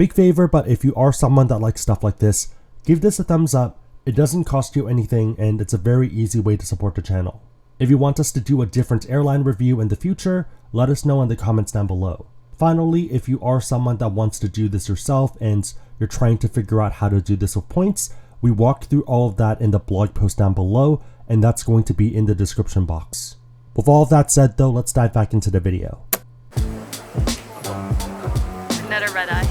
Big favor, but if you are someone that likes stuff like this, give this a thumbs up. It doesn't cost you anything and it's a very easy way to support the channel. If you want us to do a different airline review in the future, let us know in the comments down below. Finally, if you are someone that wants to do this yourself and you're trying to figure out how to do this with points, we walked through all of that in the blog post down below, and that's going to be in the description box. With all of that said though, let's dive back into the video. Another red eye.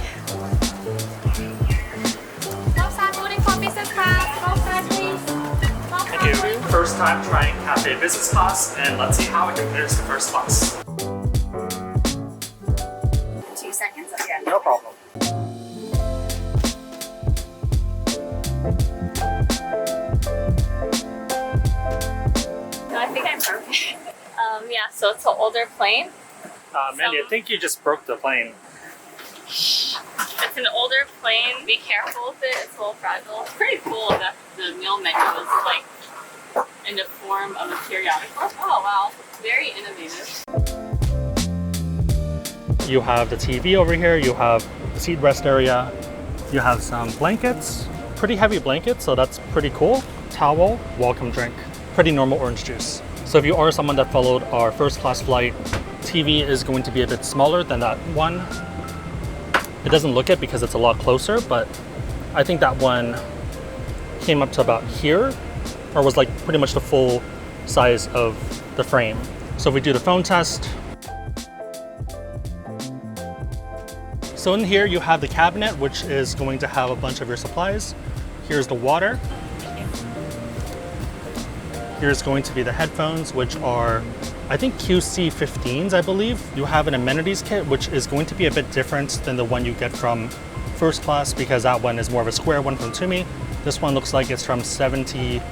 Thank you. First time trying Cathay business class, and let's see how it compares to first class. 2 seconds again. No problem. No, I think I'm perfect. Yeah, so it's an older plane. Mandy, I think you just broke the plane. It's an older plane. Be careful with it. It's a little fragile. It's pretty cool that the meal menu is like in the form of a periodical. Oh wow, very innovative. You have the TV over here, you have the seat rest area, you have some blankets, pretty heavy blankets, so that's pretty cool. Towel, welcome drink, pretty normal orange juice. So if you are someone that followed our first class flight, TV is going to be a bit smaller than that one. It doesn't look it because it's a lot closer, but I think that one came up to about here, or was like pretty much the full size of the frame. So if we do the phone test, so in here you have the cabinet, which is going to have a bunch of your supplies. Here's the water. Here's going to be the headphones, which are, I think, QC15s, I believe. You have an amenities kit, which is going to be a bit different than the one you get from first class, because that one is more of a square one from Toomey. This one looks like it's from 78%.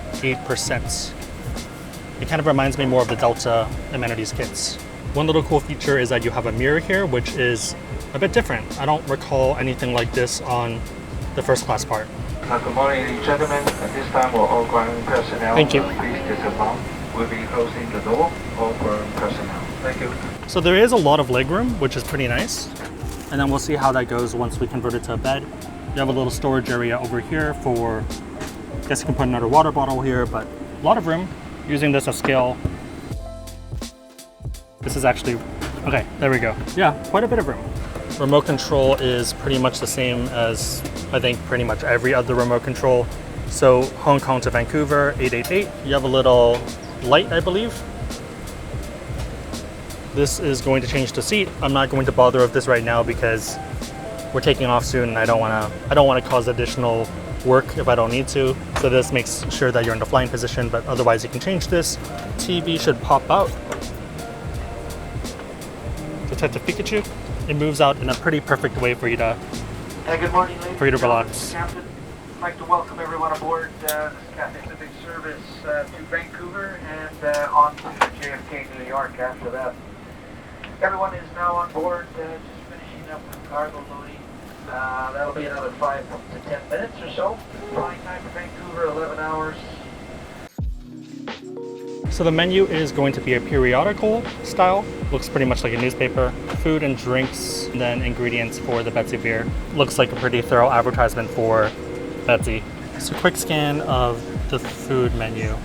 It kind of reminds me more of the Delta amenities kits. One little cool feature is that you have a mirror here, which is a bit different. I don't recall anything like this on the first class part. Good morning, ladies and gentlemen. At this time, will all ground personnel Thank you. please dismount. We'll be closing the door. All ground personnel. Thank you. So there is a lot of legroom, which is pretty nice. And then we'll see how that goes once we convert it to a bed. You have a little storage area over here for, I guess you can put another water bottle here, but a lot of room. Using this as scale. This is actually, okay, there we go. Yeah, quite a bit of room. Remote control is pretty much the same as, I think, pretty much every other remote control. So Hong Kong to Vancouver, 888. You have a little light, I believe. This is going to change the seat. I'm not going to bother with this right now because we're taking off soon and I don't want to cause additional work if I don't need to. So this makes sure that you're in the flying position, but otherwise you can change this. TV should pop out. Detective Pikachu. It moves out in a pretty perfect way for you to, Good morning, ladies. for you to relax. Captain, I'd like to welcome everyone aboard this Cathay Pacific service to Vancouver and on to JFK, New York after that. Everyone is now on board, just finishing up the cargo loading. That'll be another 5 to 10 minutes or so. Flying time for Vancouver, 11 hours. So the menu is going to be a periodical style. Looks pretty much like a newspaper. Food and drinks, and then ingredients for the Betsy beer. Looks like a pretty thorough advertisement for Betsy. So quick scan of the food menu.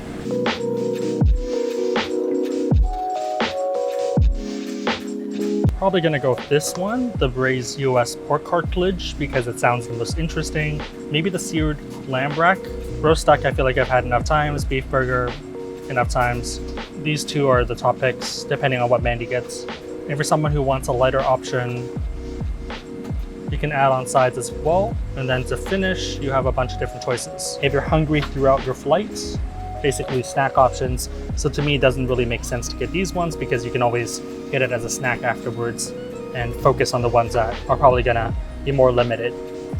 Probably gonna go with this one, the braised US pork cartilage, because it sounds the most interesting. Maybe the seared lamb rack. Roast duck, I feel like I've had enough times. Beef burger, enough times. These two are the top picks, depending on what Mandy gets. And for someone who wants a lighter option, you can add on sides as well. And then to finish, you have a bunch of different choices. If you're hungry throughout your flights, basically snack options. So to me, it doesn't really make sense to get these ones because you can always get it as a snack afterwards and focus on the ones that are probably gonna be more limited.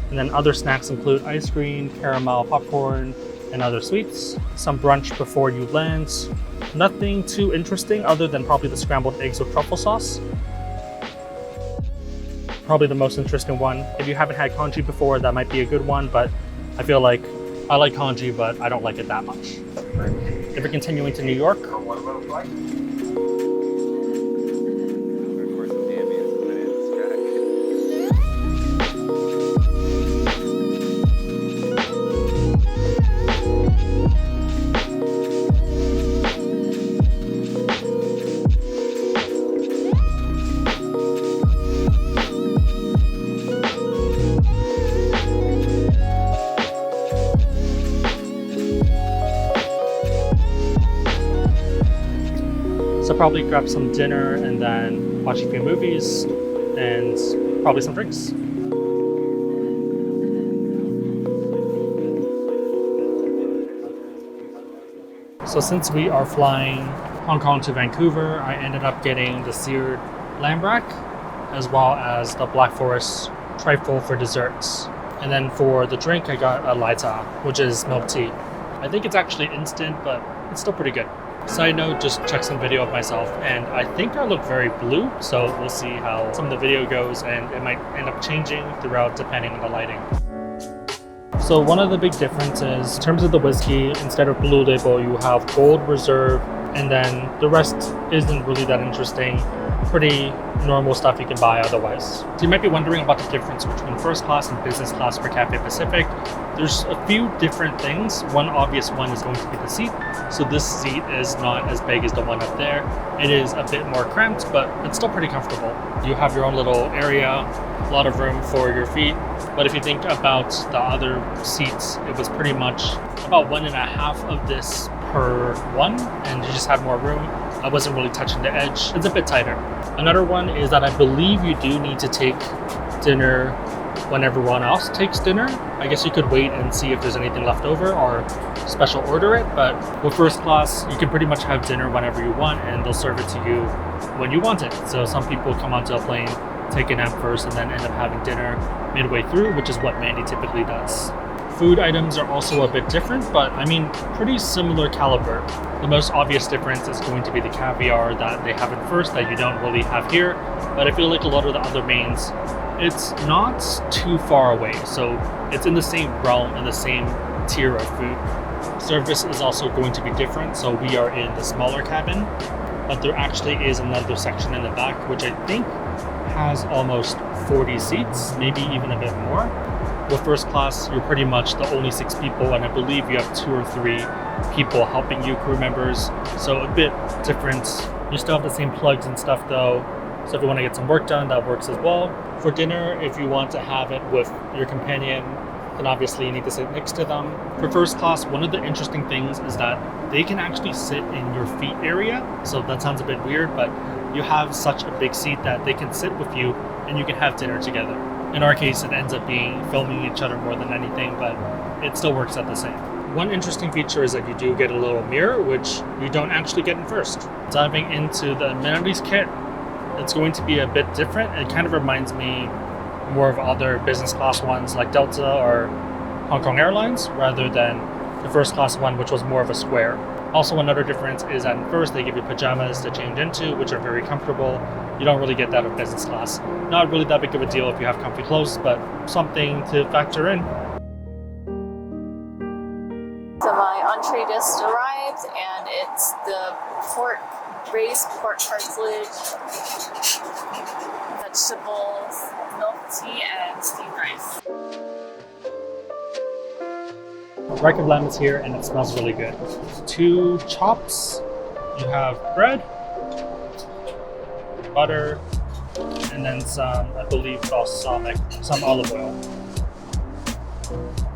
And then other snacks include ice cream, caramel, popcorn, and other sweets. Some brunch before you land. Nothing too interesting other than probably the scrambled eggs with truffle sauce. Probably the most interesting one. If you haven't had congee before, that might be a good one, but I feel like I like congee, but I don't like it that much. If we're continuing to New York, So probably grab some dinner and then watch a few movies and probably some drinks. So since we are flying Hong Kong to Vancouver, I ended up getting the seared lamb rack as well as the Black Forest trifle for desserts. And then for the drink, I got a lai cha, which is milk tea. I think it's actually instant, but it's still pretty good. Side note, just check some video of myself, and I think I look very blue, so we'll see how some of the video goes, and it might end up changing throughout depending on the lighting. So one of the big differences in terms of the whiskey, instead of blue label, you have gold reserve, and then the rest isn't really that interesting. Pretty normal stuff you can buy otherwise. So you might be wondering about the difference between first class and business class for Cathay Pacific. There's a few different things. One obvious one is going to be the seat. So this seat is not as big as the one up there. It is a bit more cramped, but it's still pretty comfortable. You have your own little area, a lot of room for your feet. But if you think about the other seats, it was pretty much about 1.5 of this per one, and you just had more room. I wasn't really touching the edge. It's a bit tighter. Another one is that I believe you do need to take dinner when everyone else takes dinner. I guess you could wait and see if there's anything left over or special order it, but with first class, you can pretty much have dinner whenever you want and they'll serve it to you when you want it. So some people come onto a plane, take a nap first, and then end up having dinner midway through, which is what Mandy typically does. Food items are also a bit different, but I mean, pretty similar caliber. The most obvious difference is going to be the caviar that they have in first that you don't really have here, but I feel like a lot of the other mains, it's not too far away, so it's in the same realm and the same tier of food. Service is also going to be different, so we are in the smaller cabin, but there actually is another section in the back, which I think has almost 40 seats, maybe even a bit more. With first class, you're pretty much the only 6 people, and I believe you have 2 or 3 people helping you, crew members, so a bit different. You still have the same plugs and stuff though, so if you want to get some work done, that works as well. For dinner, if you want to have it with your companion, then obviously you need to sit next to them. For first class, one of the interesting things is that they can actually sit in your feet area, so that sounds a bit weird, but you have such a big seat that they can sit with you and you can have dinner together. In our case, it ends up being filming each other more than anything, but it still works out the same. One interesting feature is that you do get a little mirror, which you don't actually get in first. Diving into the amenities kit, it's going to be a bit different. It kind of reminds me more of other business class ones like Delta or Hong Kong Airlines, rather than the first class one, which was more of a square. Also, another difference is that first they give you pajamas to change into, which are very comfortable. You don't really get that in business class. Not really that big of a deal if you have comfy clothes, but something to factor in. So my entree just arrived, and it's the braised pork cartilage, vegetables, milk tea, and steamed rice. Rack of lamb is here and it smells really good. 2 chops, you have bread, butter, and then some, I believe, balsamic, some olive oil.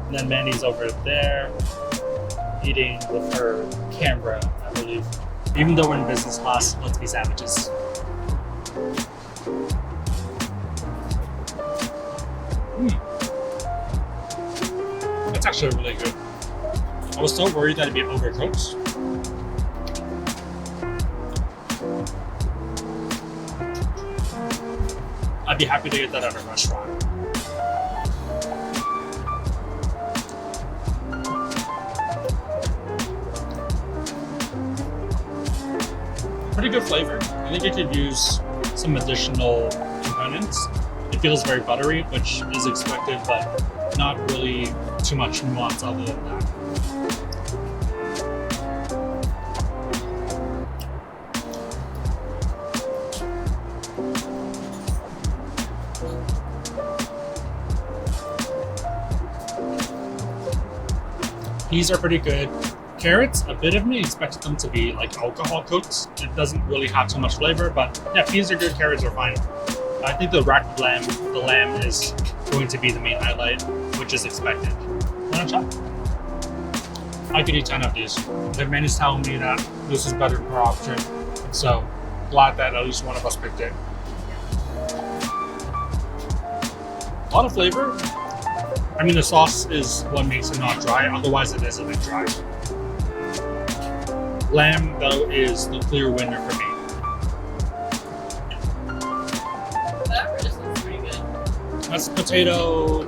And then Mandy's over there eating with her camera, I believe. Even though we're in business class, let's be savages. It's actually really good. I was so worried that it'd be overcooked. I'd be happy to get that at a restaurant. Pretty good flavor. I think I could use some additional components. It feels very buttery, which is expected, but not really too much nuance other than that. These are pretty good. Carrots, a bit of me expected them to be like alcohol cooked. It doesn't really have too much flavor, but yeah, peas are good, carrots are fine. I think the rack of lamb, the lamb is going to be the main highlight, which is expected. Want to chop? I could eat 10 of these. The menu's telling me that this is better per option. So glad that at least one of us picked it. A lot of flavor. I mean, the sauce is what makes it not dry. Otherwise, it is a bit dry. Lamb, though, is the clear winner for me. That just looks pretty good. That's potato.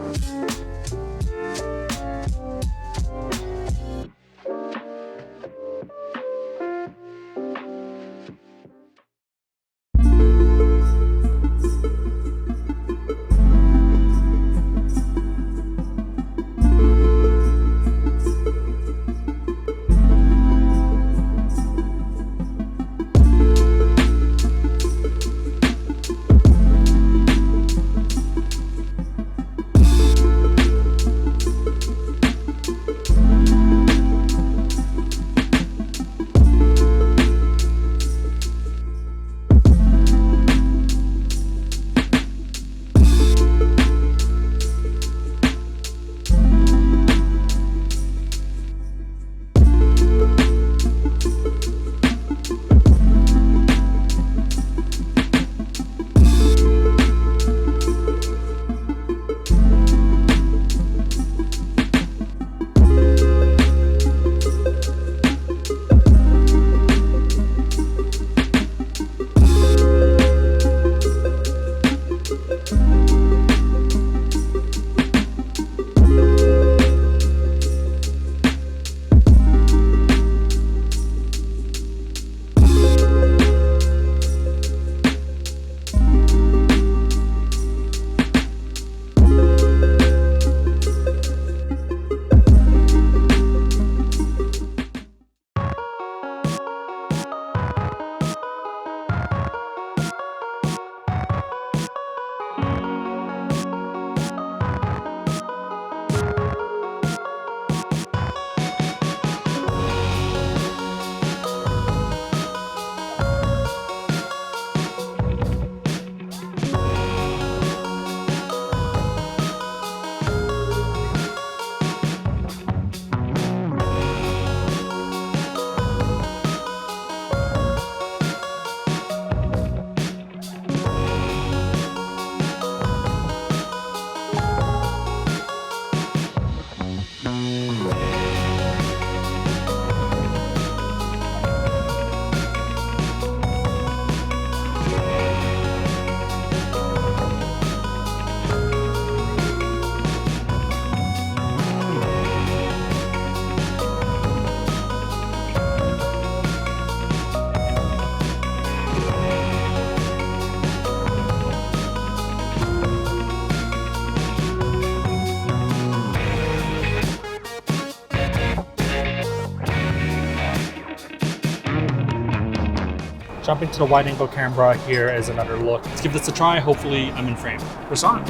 Jumping to the wide angle camera, here is another look. Let's give this a try. Hopefully I'm in frame. Croissant.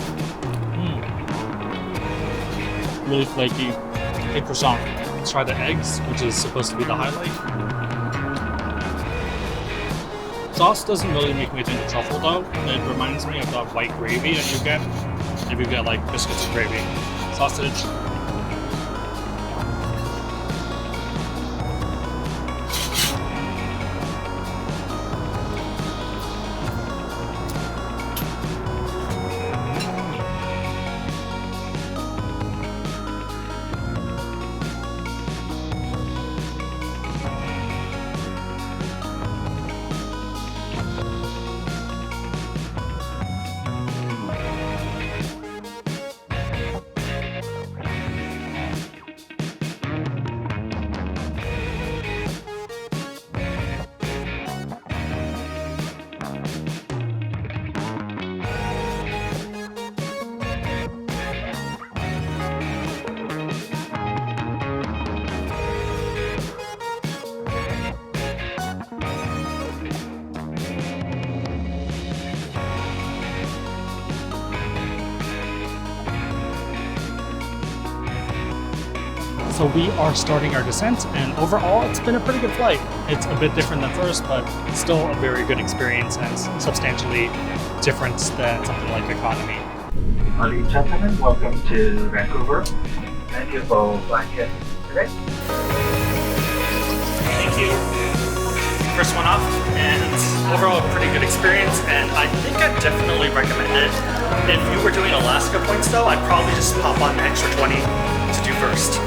Really flaky. Hey, croissant. Let's try the eggs, which is supposed to be the highlight. Sauce doesn't really make me think of truffle though. It reminds me of that white gravy that you get if you get like biscuits and gravy. Sausage. So we are starting our descent, and overall it's been a pretty good flight. It's a bit different than first, but still a very good experience and substantially different than something like economy. Ladies and gentlemen, welcome to Vancouver. Thank you for flying You ready? Thank you. First one off, and overall a pretty good experience, and I think I'd definitely recommend it. If you were doing Alaska points though, I'd probably just pop on an extra 20 to do first.